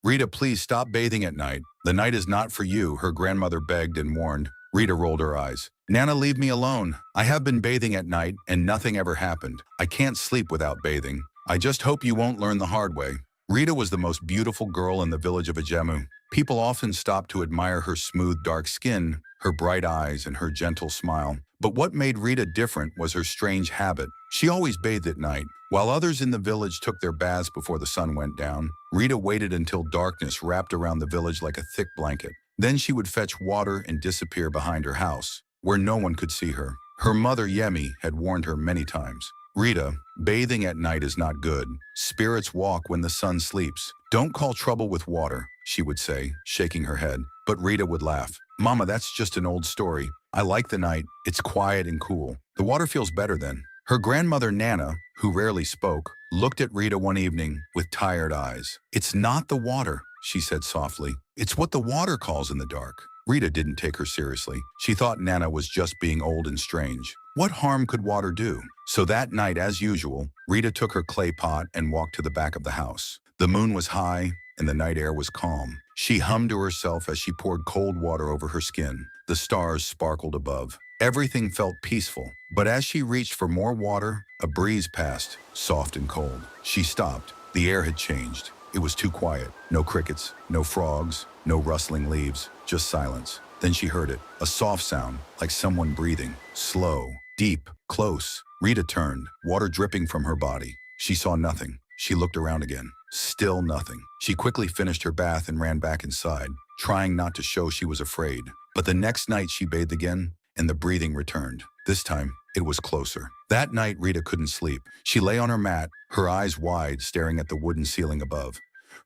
Rita, please stop bathing at night. The night is not for you, her grandmother begged and warned. Rita rolled her eyes. Nana, leave me alone. I have been bathing at night and nothing ever happened. I can't sleep without bathing. I just hope you won't learn the hard way. Rita was the most beautiful girl in the village of Ajamu. People often stopped to admire her smooth, dark skin, her bright eyes, and her gentle smile. But what made Rita different was her strange habit. She always bathed at night. While others in the village took their baths before the sun went down, Rita waited until darkness wrapped around the village like a thick blanket. Then she would fetch water and disappear behind her house, where no one could see her. Her mother, Yemi, had warned her many times. Rita, bathing at night is not good. Spirits walk when the sun sleeps. Don't call trouble with water, she would say, shaking her head. But Rita would laugh. Mama, that's just an old story. I like the night. It's quiet and cool. The water feels better then. Her grandmother, Nana, who rarely spoke, looked at Rita one evening with tired eyes. It's not the water, she said softly. It's what the water calls in the dark. Rita didn't take her seriously. She thought Nana was just being old and strange. What harm could water do? So that night, as usual, Rita took her clay pot and walked to the back of the house. The moon was high and the night air was calm. She hummed to herself as she poured cold water over her skin. The stars sparkled above. Everything felt peaceful. But as she reached for more water, a breeze passed, soft and cold. She stopped. The air had changed. It was too quiet. No crickets, no frogs, no rustling leaves, just silence. Then she heard it, a soft sound, like someone breathing, slow, deep, close. Rita turned, water dripping from her body. She saw nothing. She looked around again. Still nothing. She quickly finished her bath and ran back inside, trying not to show she was afraid. But the next night she bathed again, and the breathing returned. This time, it was closer. That night, Rita couldn't sleep. She lay on her mat, her eyes wide, staring at the wooden ceiling above.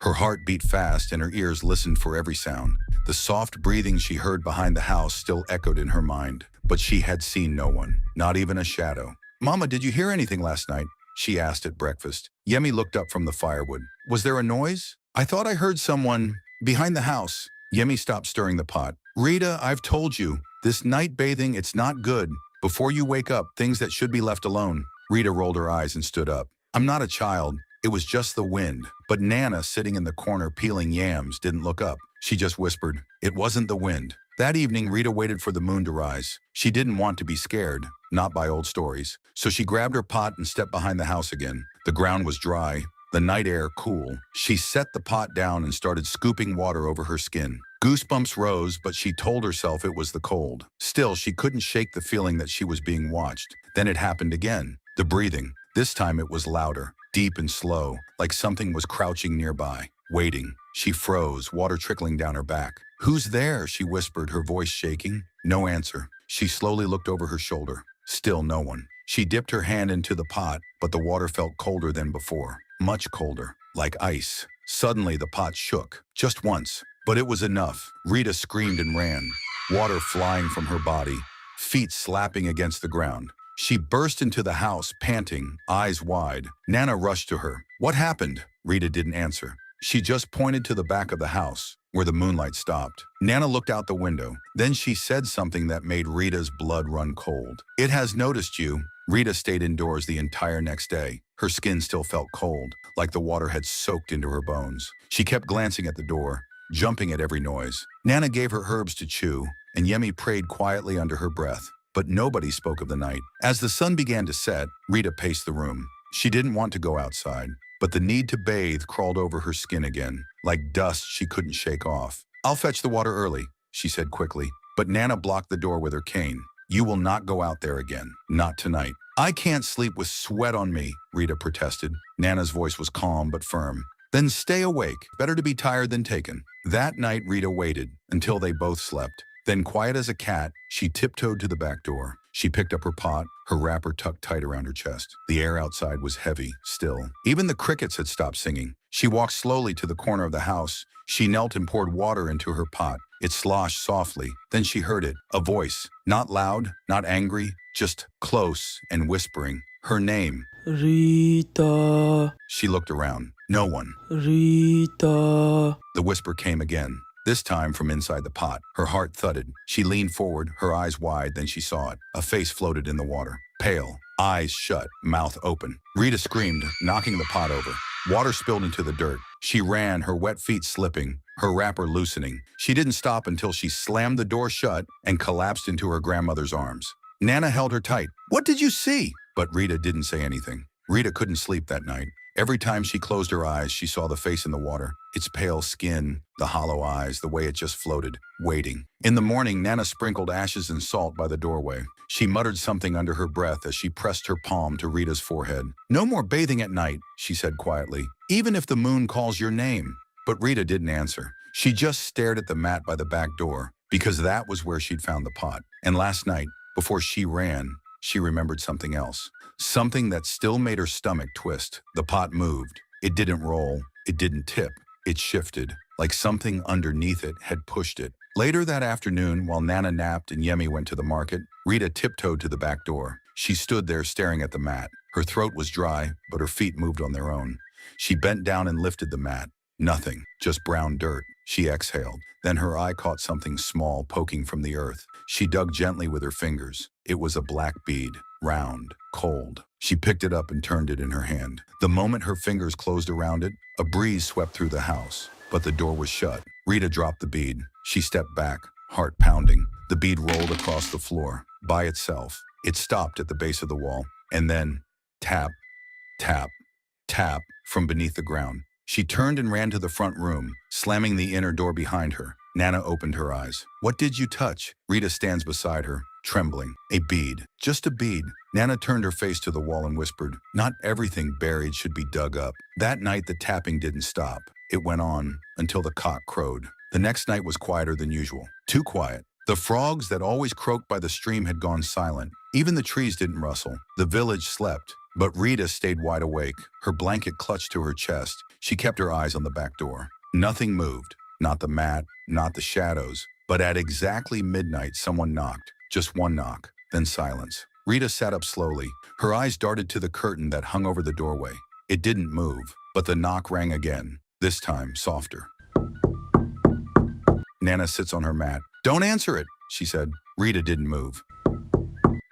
Her heart beat fast and her ears listened for every sound. The soft breathing she heard behind the house still echoed in her mind. But she had seen no one, not even a shadow. Mama, did you hear anything last night? She asked at breakfast. Yemi looked up from the firewood. Was there a noise? I thought I heard someone behind the house. Yemi stopped stirring the pot. Rita, I've told you, this night bathing, it's not good. Before you wake up, things that should be left alone. Rita rolled her eyes and stood up. I'm not a child. It was just the wind. But Nana, sitting in the corner peeling yams, didn't look up. She just whispered, it wasn't the wind. That evening, Rita waited for the moon to rise. She didn't want to be scared, not by old stories. So she grabbed her pot and stepped behind the house again. The ground was dry, the night air cool. She set the pot down and started scooping water over her skin. Goosebumps rose, but she told herself it was the cold. Still, she couldn't shake the feeling that she was being watched. Then it happened again. The breathing. This time it was louder, deep and slow, like something was crouching nearby, waiting. She froze, water trickling down her back. Who's there? She whispered, her voice shaking. No answer. She slowly looked over her shoulder. Still no one. She dipped her hand into the pot, but the water felt colder than before. Much colder, like ice. Suddenly the pot shook, just once. But it was enough. Rita screamed and ran, water flying from her body, feet slapping against the ground. She burst into the house, panting, eyes wide. Nana rushed to her. What happened? Rita didn't answer. She just pointed to the back of the house, where the moonlight stopped. Nana looked out the window. Then she said something that made Rita's blood run cold. It has noticed you. Rita stayed indoors the entire next day. Her skin still felt cold, like the water had soaked into her bones. She kept glancing at the door, jumping at every noise. Nana gave her herbs to chew, and Yemi prayed quietly under her breath. But nobody spoke of the night. As the sun began to set, Rita paced the room. She didn't want to go outside, but the need to bathe crawled over her skin again, like dust she couldn't shake off. I'll fetch the water early, she said quickly. But Nana blocked the door with her cane. You will not go out there again. Not tonight. I can't sleep with sweat on me, Rita protested. Nana's voice was calm but firm. Then stay awake. Better to be tired than taken. That night, Rita waited until they both slept. Then, quiet as a cat, she tiptoed to the back door. She picked up her pot, her wrapper tucked tight around her chest. The air outside was heavy, still. Even the crickets had stopped singing. She walked slowly to the corner of the house. She knelt and poured water into her pot. It sloshed softly. Then she heard it, a voice. Not loud, not angry, just close and whispering. Her name. Rita. She looked around. No one. Rita. The whisper came again. This time from inside the pot. Her heart thudded. She leaned forward, her eyes wide, then she saw it. A face floated in the water. Pale, eyes shut, mouth open. Rita screamed, knocking the pot over. Water spilled into the dirt. She ran, her wet feet slipping, her wrapper loosening. She didn't stop until she slammed the door shut and collapsed into her grandmother's arms. Nana held her tight. "What did you see?" But Rita didn't say anything. Rita couldn't sleep that night. Every time she closed her eyes, she saw the face in the water, its pale skin, the hollow eyes, the way it just floated, waiting. In the morning, Nana sprinkled ashes and salt by the doorway. She muttered something under her breath as she pressed her palm to Rita's forehead. "No more bathing at night," she said quietly, "even if the moon calls your name." But Rita didn't answer. She just stared at the mat by the back door, because that was where she'd found the pot. And last night, before she ran, she remembered something else. Something that still made her stomach twist. The pot moved. It didn't roll. It didn't tip. It shifted, like something underneath it had pushed it. Later that afternoon, while Nana napped and Yemi went to the market, Rita tiptoed to the back door. She stood there staring at the mat. Her throat was dry, but her feet moved on their own. She bent down and lifted the mat. Nothing, just brown dirt. She exhaled. Then her eye caught something small poking from the earth. She dug gently with her fingers. It was a black bead, round, cold. She picked it up and turned it in her hand. The moment her fingers closed around it, a breeze swept through the house, but the door was shut. Rita dropped the bead. She stepped back, heart pounding. The bead rolled across the floor, by itself. It stopped at the base of the wall, and then, tap, tap, tap, from beneath the ground. She turned and ran to the front room, slamming the inner door behind her. Nana opened her eyes. "What did you touch?" Rita stands beside her, trembling. "A bead. Just a bead." Nana turned her face to the wall and whispered, "Not everything buried should be dug up." That night the tapping didn't stop. It went on until the cock crowed. The next night was quieter than usual. Too quiet. The frogs that always croaked by the stream had gone silent. Even the trees didn't rustle. The village slept. But Rita stayed wide awake, her blanket clutched to her chest. She kept her eyes on the back door. Nothing moved. Not the mat, not the shadows. But at exactly midnight, someone knocked. Just one knock, then silence. Rita sat up slowly. Her eyes darted to the curtain that hung over the doorway. It didn't move, but the knock rang again, this time softer. Nana sits on her mat. "Don't answer it," she said. Rita didn't move.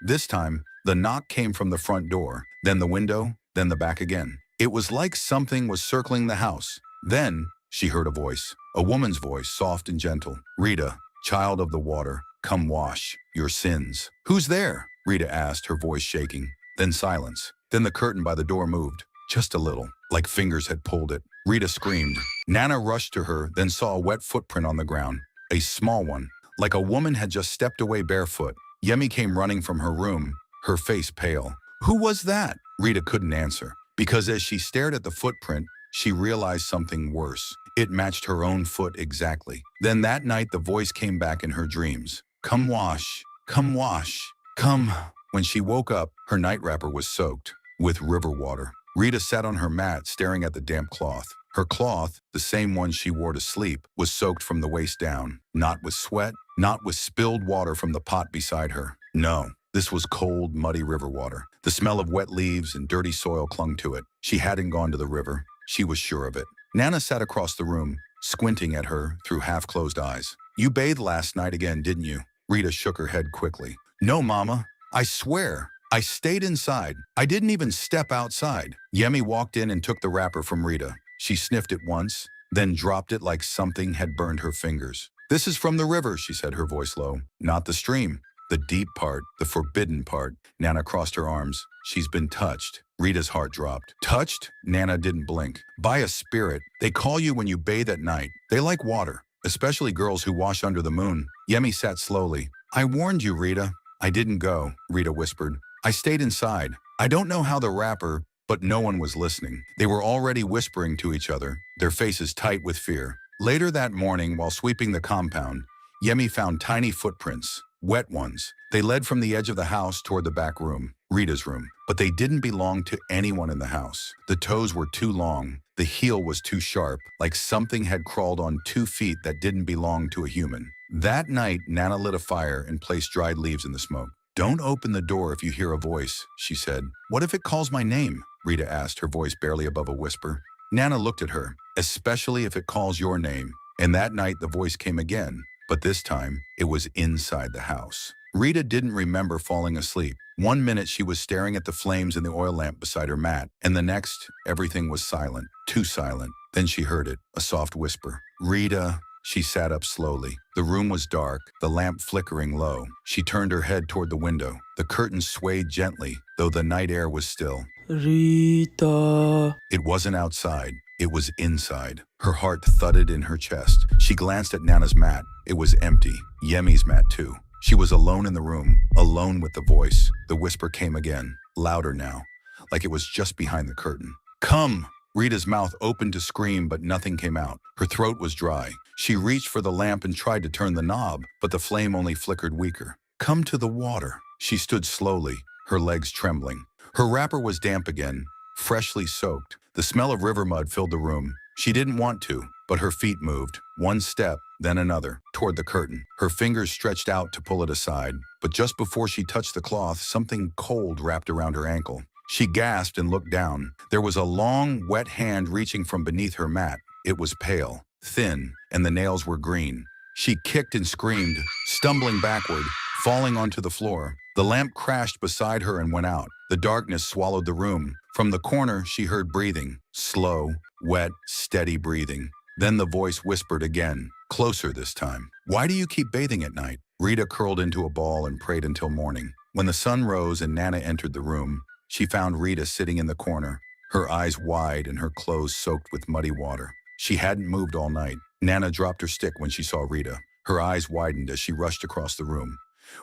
This time, the knock came from the front door, then the window, then the back again. It was like something was circling the house. Then, she heard a voice, a woman's voice, soft and gentle. "Rita, child of the water, come wash your sins." "Who's there?" Rita asked, her voice shaking. Then silence. Then the curtain by the door moved, just a little, like fingers had pulled it. Rita screamed. Nana rushed to her, then saw a wet footprint on the ground. A small one, like a woman had just stepped away barefoot. Yemi came running from her room, her face pale. "Who was that?" Rita couldn't answer, because as she stared at the footprint, she realized something worse. It matched her own foot exactly. Then that night the voice came back in her dreams. "Come wash, come wash, come." When she woke up, her night wrapper was soaked with river water. Rita sat on her mat staring at the damp cloth. Her cloth, the same one she wore to sleep, was soaked from the waist down, not with sweat, not with spilled water from the pot beside her. No, this was cold, muddy river water. The smell of wet leaves and dirty soil clung to it. She hadn't gone to the river. She was sure of it. Nana sat across the room, squinting at her through half-closed eyes. "You bathed last night again, didn't you?" Rita shook her head quickly. "No, Mama. I swear. I stayed inside. I didn't even step outside." Yemi walked in and took the wrapper from Rita. She sniffed it once, then dropped it like something had burned her fingers. "This is from the river," she said, her voice low. "Not the stream. The deep part, the forbidden part." Nana crossed her arms. "She's been touched." Rita's heart dropped. "Touched?" Nana didn't blink. "By a spirit. They call you when you bathe at night. They like water, especially girls who wash under the moon." Yemi sat slowly. "I warned you, Rita." "I didn't go," Rita whispered. "I stayed inside. I don't know how the wrapper..." But no one was listening. They were already whispering to each other, their faces tight with fear. Later that morning, while sweeping the compound, Yemi found tiny footprints, wet ones. They led from the edge of the house toward the back room, Rita's room. But they didn't belong to anyone in the house. The toes were too long. The heel was too sharp, like something had crawled on 2 feet that didn't belong to a human. That night, Nana lit a fire and placed dried leaves in the smoke. "Don't open the door if you hear a voice," she said. "What if it calls my name?" Rita asked, her voice barely above a whisper. Nana looked at her. "Especially if it calls your name." And that night the voice came again, but this time it was inside the house. Rita didn't remember falling asleep. 1 minute she was staring at the flames in the oil lamp beside her mat, and the next, everything was silent, too silent. Then she heard it, a soft whisper. Rita. She sat up slowly. The room was dark, the lamp flickering low. She turned her head toward the window. The curtains swayed gently, though the night air was still. Rita. It wasn't outside. It was inside. Her heart thudded in her chest. She glanced at Nana's mat. It was empty. Yemi's mat, too. She was alone in the room, alone with the voice. The whisper came again, louder now, like it was just behind the curtain. Come! Rita's mouth opened to scream, but nothing came out. Her throat was dry. She reached for the lamp and tried to turn the knob, but the flame only flickered weaker. Come to the water. She stood slowly, her legs trembling. Her wrapper was damp again, freshly soaked. The smell of river mud filled the room. She didn't want to, but her feet moved. One step, then another, toward the curtain. Her fingers stretched out to pull it aside, but just before she touched the cloth, something cold wrapped around her ankle. She gasped and looked down. There was a long, wet hand reaching from beneath her mat. It was pale, thin, and the nails were green. She kicked and screamed, stumbling backward, falling onto the floor. The lamp crashed beside her and went out. The darkness swallowed the room. From the corner, she heard breathing, slow, wet, steady breathing. Then the voice whispered again, closer this time. Why do you keep bathing at night? Rita curled into a ball and prayed until morning. When the sun rose and Nana entered the room, she found Rita sitting in the corner, her eyes wide and her clothes soaked with muddy water. She hadn't moved all night. Nana dropped her stick when she saw Rita. Her eyes widened as she rushed across the room.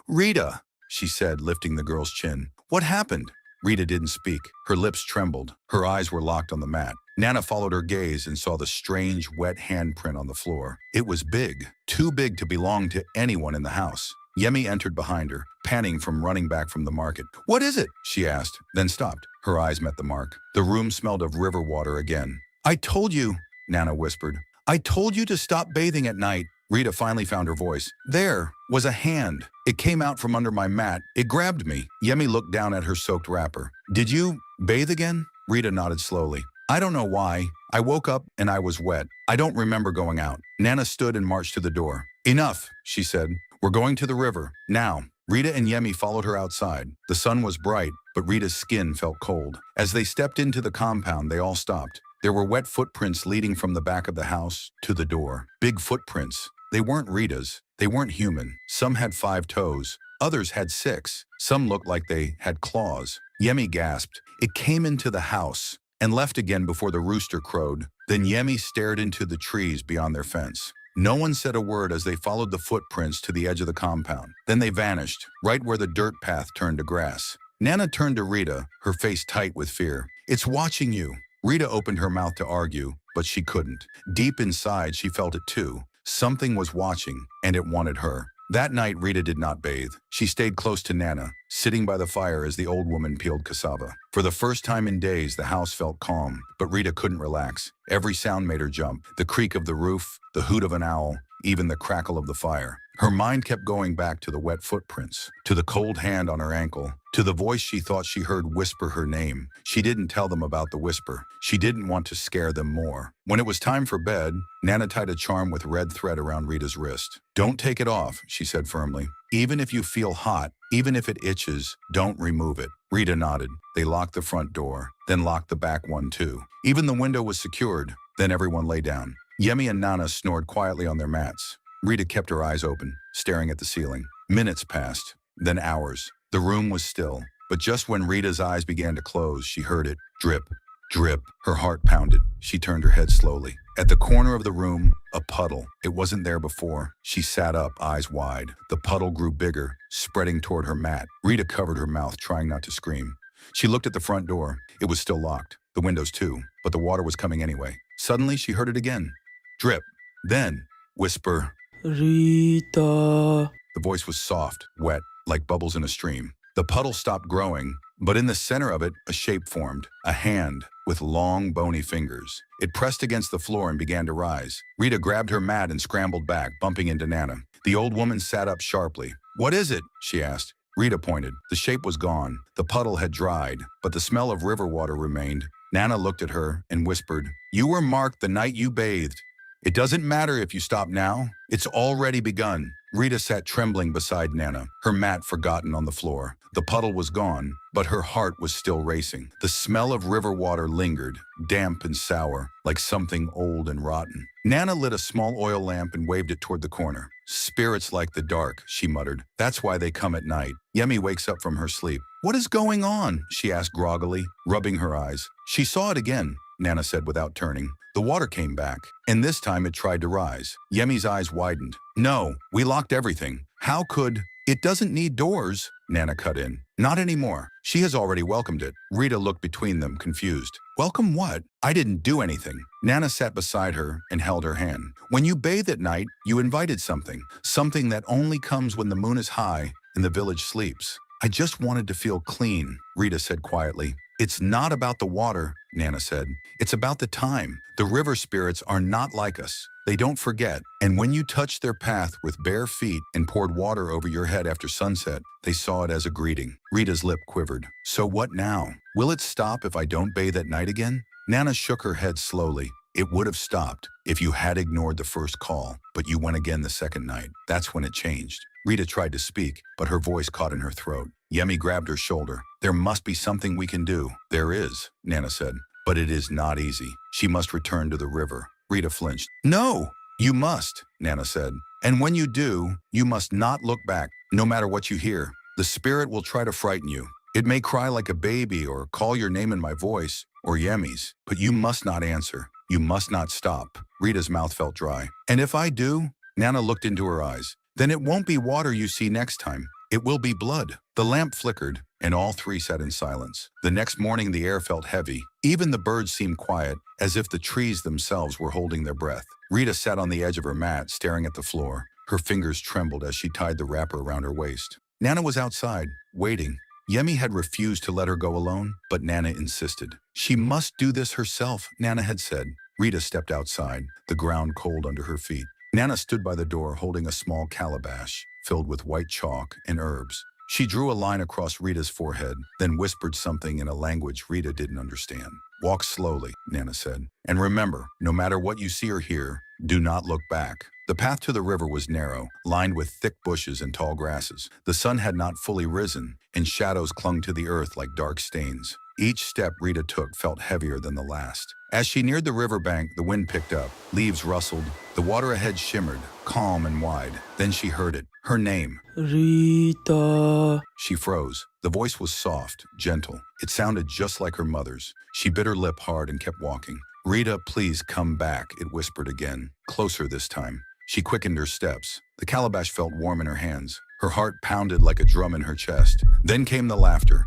Rita, she said, lifting the girl's chin. What happened? Rita didn't speak. Her lips trembled. Her eyes were locked on the mat. Nana followed her gaze and saw the strange, wet handprint on the floor. It was big, too big to belong to anyone in the house. Yemi entered behind her, panting from running back from the market. What is it? She asked, then stopped. Her eyes met the mark. The room smelled of river water again. I told you, Nana whispered. I told you to stop bathing at night. Rita finally found her voice. There was a hand. It came out from under my mat. It grabbed me. Yemi looked down at her soaked wrapper. Did you bathe again? Rita nodded slowly. I don't know why. I woke up and I was wet. I don't remember going out. Nana stood and marched to the door. Enough, she said. We're going to the river. Now. Rita and Yemi followed her outside. The sun was bright, but Rita's skin felt cold. As they stepped into the compound, they all stopped. There were wet footprints leading from the back of the house to the door. Big footprints. They weren't Rita's. They weren't human. Some had 5 toes. Others had 6. Some looked like they had claws. Yemi gasped. It came into the house and left again before the rooster crowed. Then Yemi stared into the trees beyond their fence. No one said a word as they followed the footprints to the edge of the compound. Then they vanished, right where the dirt path turned to grass. Nana turned to Rita, her face tight with fear. It's watching you. Rita opened her mouth to argue, but she couldn't. Deep inside, she felt it too. Something was watching, and it wanted her. That night, Rita did not bathe. She stayed close to Nana, sitting by the fire as the old woman peeled cassava. For the first time in days, the house felt calm, but Rita couldn't relax. Every sound made her jump. The creak of the roof, the hoot of an owl, even the crackle of the fire. Her mind kept going back to the wet footprints, to the cold hand on her ankle, to the voice she thought she heard whisper her name. She didn't tell them about the whisper. She didn't want to scare them more. When it was time for bed, Nana tied a charm with red thread around Rita's wrist. Don't take it off, she said firmly. Even if you feel hot, even if it itches, don't remove it. Rita nodded. They locked the front door, then locked the back one too. Even the window was secured. Then everyone lay down. Yemi and Nana snored quietly on their mats. Rita kept her eyes open, staring at the ceiling. Minutes passed, then hours. The room was still, but just when Rita's eyes began to close, she heard it. Drip, drip. Her heart pounded. She turned her head slowly. At the corner of the room, a puddle. It wasn't there before. She sat up, eyes wide. The puddle grew bigger, spreading toward her mat. Rita covered her mouth, trying not to scream. She looked at the front door. It was still locked. The windows too, but the water was coming anyway. Suddenly, she heard it again. Drip. Then, whisper. Rita. The voice was soft, wet, like bubbles in a stream. The puddle stopped growing, but in the center of it, a shape formed. A hand with long, bony fingers. It pressed against the floor and began to rise. Rita grabbed her mat and scrambled back, bumping into Nana. The old woman sat up sharply. What is it? She asked. Rita pointed. The shape was gone. The puddle had dried, but the smell of river water remained. Nana looked at her and whispered, You were marked the night you bathed. It doesn't matter if you stop now. It's already begun. Rita sat trembling beside Nana, her mat forgotten on the floor. The puddle was gone, but her heart was still racing. The smell of river water lingered, damp and sour, like something old and rotten. Nana lit a small oil lamp and waved it toward the corner. Spirits like the dark, she muttered. That's why they come at night. Yemi wakes up from her sleep. What is going on? She asked groggily, rubbing her eyes. She saw it again, Nana said without turning. The water came back, and this time it tried to rise. Yemi's eyes widened. No, we locked everything. How could... It doesn't need doors, Nana cut in. Not anymore. She has already welcomed it. Rita looked between them, confused. Welcome what? I didn't do anything. Nana sat beside her and held her hand. When you bathe at night, you invited something. Something that only comes when the moon is high and the village sleeps. I just wanted to feel clean, Rita said quietly. It's not about the water, Nana said. It's about the time. The river spirits are not like us. They don't forget. And when you touched their path with bare feet and poured water over your head after sunset, they saw it as a greeting. Rita's lip quivered. So what now? Will it stop if I don't bathe at night again? Nana shook her head slowly. It would have stopped if you had ignored the first call, but you went again the second night. That's when it changed. Rita tried to speak, but her voice caught in her throat. Yemi grabbed her shoulder. There must be something we can do. There is, Nana said, but it is not easy. She must return to the river. Rita flinched. No, you must, Nana said. And when you do, you must not look back, no matter what you hear. The spirit will try to frighten you. It may cry like a baby or call your name in my voice, or Yemi's, but you must not answer. You must not stop. Rita's mouth felt dry. And if I do, Nana looked into her eyes, then it won't be water you see next time. It will be blood. The lamp flickered, and all three sat in silence. The next morning the air felt heavy. Even the birds seemed quiet, as if the trees themselves were holding their breath. Rita sat on the edge of her mat, staring at the floor. Her fingers trembled as she tied the wrapper around her waist. Nana was outside, waiting. Yemi had refused to let her go alone, but Nana insisted. She must do this herself, Nana had said. Rita stepped outside, the ground cold under her feet. Nana stood by the door holding a small calabash filled with white chalk and herbs. She drew a line across Rita's forehead, then whispered something in a language Rita didn't understand. Walk slowly, Nana said. And remember, no matter what you see or hear, do not look back. The path to the river was narrow, lined with thick bushes and tall grasses. The sun had not fully risen, and shadows clung to the earth like dark stains. Each step Rita took felt heavier than the last. As she neared the riverbank, the wind picked up. Leaves rustled. The water ahead shimmered, calm and wide. Then she heard it. Her name. Rita. She froze. The voice was soft, gentle. It sounded just like her mother's. She bit her lip hard and kept walking. Rita, please come back, it whispered again. Closer this time. She quickened her steps. The calabash felt warm in her hands. Her heart pounded like a drum in her chest. Then came the laughter.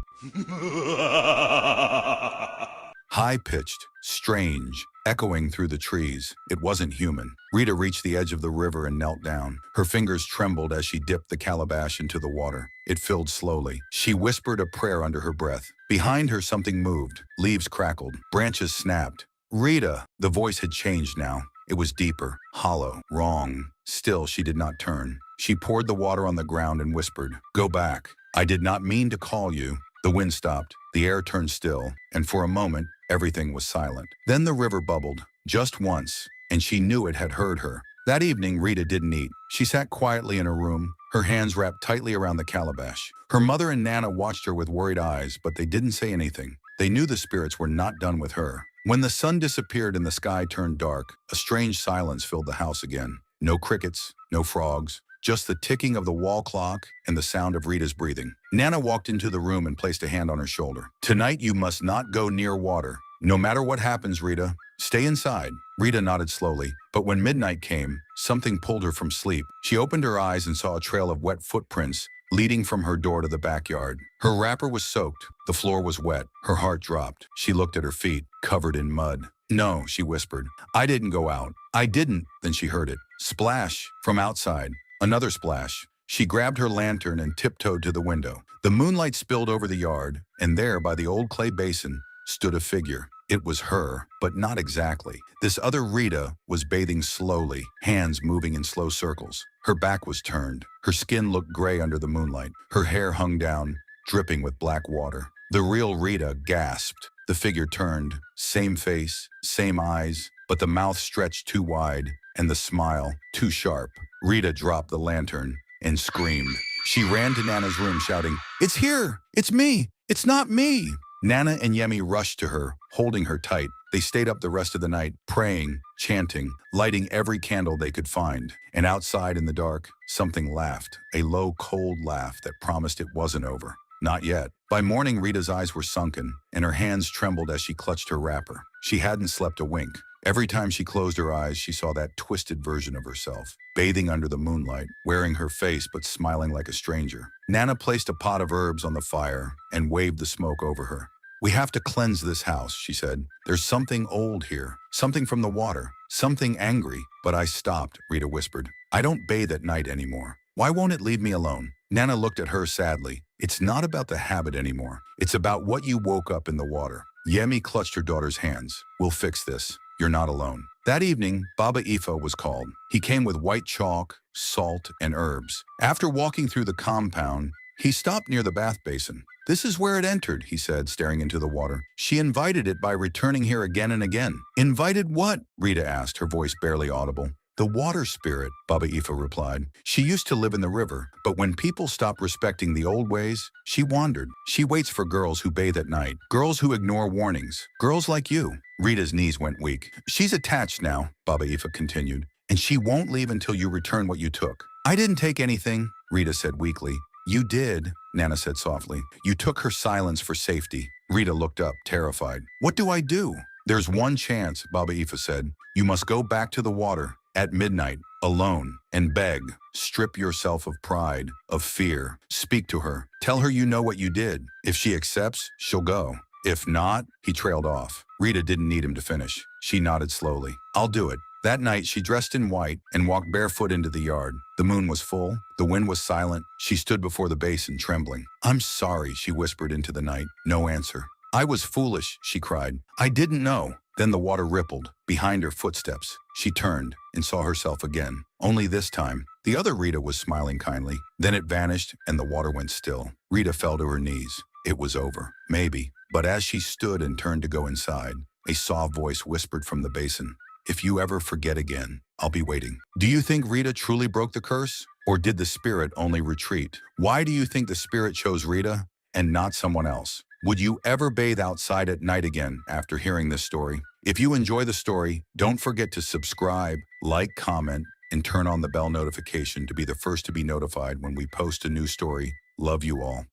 High-pitched, strange, echoing through the trees. It wasn't human. Rita reached the edge of the river and knelt down. Her fingers trembled as she dipped the calabash into the water. It filled slowly. She whispered a prayer under her breath. Behind her, something moved. Leaves crackled. Branches snapped. Rita! The voice had changed now. It was deeper, hollow, wrong. Still, she did not turn. She poured the water on the ground and whispered, "Go back. I did not mean to call you." The wind stopped. The air turned still, and for a moment, everything was silent. Then the river bubbled, just once, and she knew it had heard her. That evening, Rita didn't eat. She sat quietly in her room, her hands wrapped tightly around the calabash. Her mother and Nana watched her with worried eyes, but they didn't say anything. They knew the spirits were not done with her. When the sun disappeared and the sky turned dark, a strange silence filled the house again. No crickets, no frogs, just the ticking of the wall clock and the sound of Rita's breathing. Nana walked into the room and placed a hand on her shoulder. Tonight you must not go near water. No matter what happens, Rita, stay inside. Rita nodded slowly, but when midnight came, something pulled her from sleep. She opened her eyes and saw a trail of wet footprints leading from her door to the backyard. Her wrapper was soaked. The floor was wet. Her heart dropped. She looked at her feet, covered in mud. "No," she whispered. "I didn't go out. I didn't." Then she heard it. Splash from outside. Another splash. She grabbed her lantern and tiptoed to the window. The moonlight spilled over the yard, and there, by the old clay basin, stood a figure. It was her, but not exactly. This other Rita was bathing slowly, hands moving in slow circles. Her back was turned. Her skin looked gray under the moonlight. Her hair hung down, dripping with black water. The real Rita gasped. The figure turned. Same face, same eyes, but the mouth stretched too wide and the smile too sharp. Rita dropped the lantern and screamed. She ran to Nana's room shouting, "It's here! It's me! It's not me!" Nana and Yemi rushed to her, holding her tight. They stayed up the rest of the night, praying, chanting, lighting every candle they could find. And outside in the dark, something laughed, a low, cold laugh that promised it wasn't over. Not yet. By morning, Rita's eyes were sunken, and her hands trembled as she clutched her wrapper. She hadn't slept a wink. Every time she closed her eyes, she saw that twisted version of herself, bathing under the moonlight, wearing her face but smiling like a stranger. Nana placed a pot of herbs on the fire and waved the smoke over her. "We have to cleanse this house," she said. "There's something old here, something from the water, something angry." "But I stopped," Rita whispered. "I don't bathe at night anymore. Why won't it leave me alone?" Nana looked at her sadly. "It's not about the habit anymore. It's about what you woke up in the water." Yemi clutched her daughter's hands. "We'll fix this. You're not alone." That evening, Baba Ifa was called. He came with white chalk, salt, and herbs. After walking through the compound, he stopped near the bath basin. "This is where it entered," he said, staring into the water. "She invited it by returning here again and again." "Invited what?" Rita asked, her voice barely audible. "The water spirit," Baba Ifa replied. "She used to live in the river, but when people stopped respecting the old ways, she wandered. She waits for girls who bathe at night, girls who ignore warnings, girls like you." Rita's knees went weak. "She's attached now," Baba Ifa continued, "and she won't leave until you return what you took." "I didn't take anything," Rita said weakly. "You did," Nana said softly. "You took her silence for safety." Rita looked up, terrified. "What do I do?" "There's one chance," Baba Ifa said. "You must go back to the water at midnight, alone, and beg. Strip yourself of pride, of fear. Speak to her. Tell her you know what you did. If she accepts, she'll go. If not," he trailed off. Rita didn't need him to finish. She nodded slowly. "I'll do it." That night, she dressed in white and walked barefoot into the yard. The moon was full. The wind was silent. She stood before the basin, trembling. "I'm sorry," she whispered into the night. No answer. "I was foolish," she cried. "I didn't know." Then the water rippled. Behind her footsteps, she turned and saw herself again. Only this time, the other Rita was smiling kindly. Then it vanished and the water went still. Rita fell to her knees. It was over. Maybe. But as she stood and turned to go inside, a soft voice whispered from the basin, "If you ever forget again, I'll be waiting." Do you think Rita truly broke the curse? Or did the spirit only retreat? Why do you think the spirit chose Rita and not someone else? Would you ever bathe outside at night again after hearing this story? If you enjoy the story, don't forget to subscribe, like, comment, and turn on the bell notification to be the first to be notified when we post a new story. Love you all.